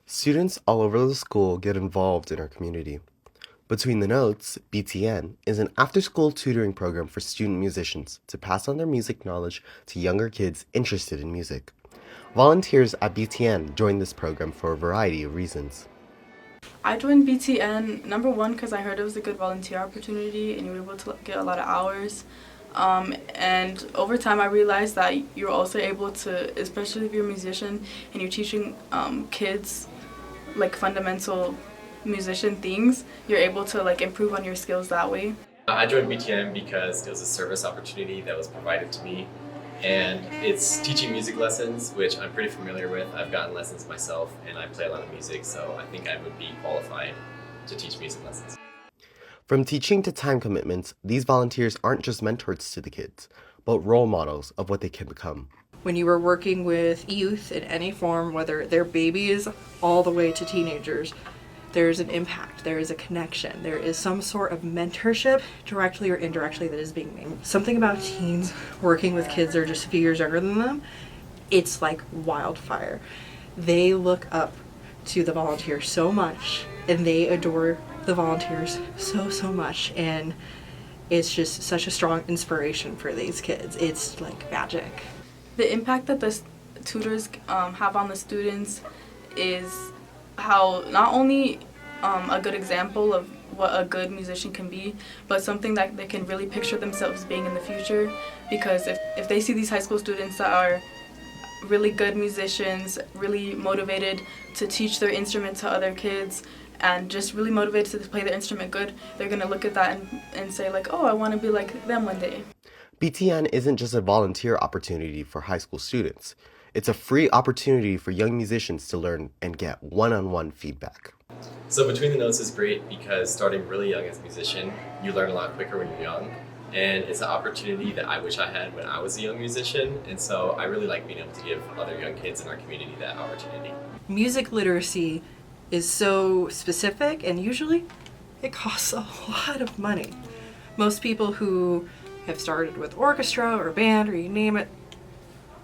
Students all over the school get involved in our community. Between the Notes, BTN, is an after-school tutoring program for student musicians to pass on their music knowledge to younger kids interested in music. Volunteers at BTN join this program for a variety of reasons. I joined BTN number one because I heard it was a good volunteer opportunity and you were able to get a lot of hours. And over time I realized that you're also able to, especially if you're a musician and you're teaching kids like fundamental musician things, you're able to like improve on your skills that way. I joined BTM because it was a service opportunity that was provided to me, and it's teaching music lessons, which I'm pretty familiar with. I've gotten lessons myself and I play a lot of music, so I think I would be qualified to teach music lessons. From teaching to time commitments, these volunteers aren't just mentors to the kids, but role models of what they can become. When you are working with youth in any form, whether they're babies all the way to teenagers, there's an impact, there is a connection, there is some sort of mentorship, directly or indirectly, that is being made. Something about teens working with kids that are just a few years younger than them, it's like wildfire. They look up to the volunteers so much, and they adore the volunteers so much, and it's just such a strong inspiration for these kids. It's like magic. The impact that the tutors have on the students is how not only a good example of what a good musician can be, but something that they can really picture themselves being in the future. Because if they see these high school students that are really good musicians, really motivated to teach their instrument to other kids, and just really motivated to play their instrument good, they're going to look at that and say like, oh, I want to be like them one day. BTN isn't just a volunteer opportunity for high school students. It's a free opportunity for young musicians to learn and get one-on-one feedback. So Between the Notes is great because starting really young as a musician, you learn a lot quicker when you're young. And it's an opportunity that I wish I had when I was a young musician. And so I really like being able to give other young kids in our community that opportunity. Music literacy is so specific, and usually it costs a lot of money. Most people who have started with orchestra or band or you name it,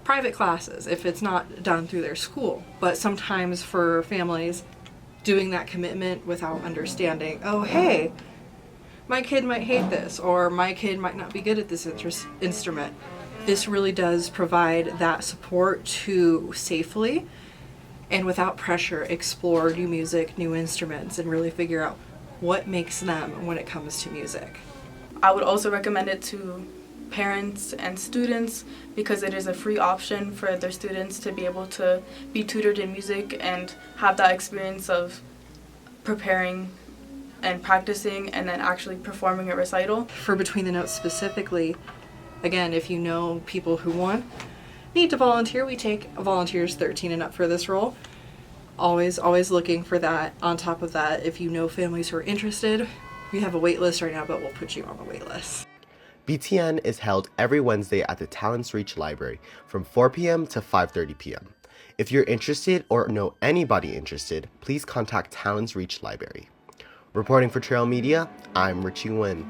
private classes if it's not done through their school. But sometimes for families, doing that commitment without understanding, oh hey, my kid might hate this, or my kid might not be good at this instrument. This really does provide that support to safely and without pressure explore new music, new instruments, and really figure out what makes them when it comes to music. I would also recommend it to parents and students because it is a free option for their students to be able to be tutored in music and have that experience of preparing and practicing and then actually performing a recital. For Between the Notes specifically, again, if you know people who need to volunteer, we take volunteers 13 and up for this role. Always looking for that. On top of that, if you know families who are interested, we have a wait list right now, but we'll put you on the wait list. BTN is held every Wednesday at the Tallyn's Reach Library from 4 p.m. to 5:30 p.m. If you're interested or know anybody interested, please contact Tallyn's Reach Library. Reporting for Trail Media, I'm Richie Nguyen.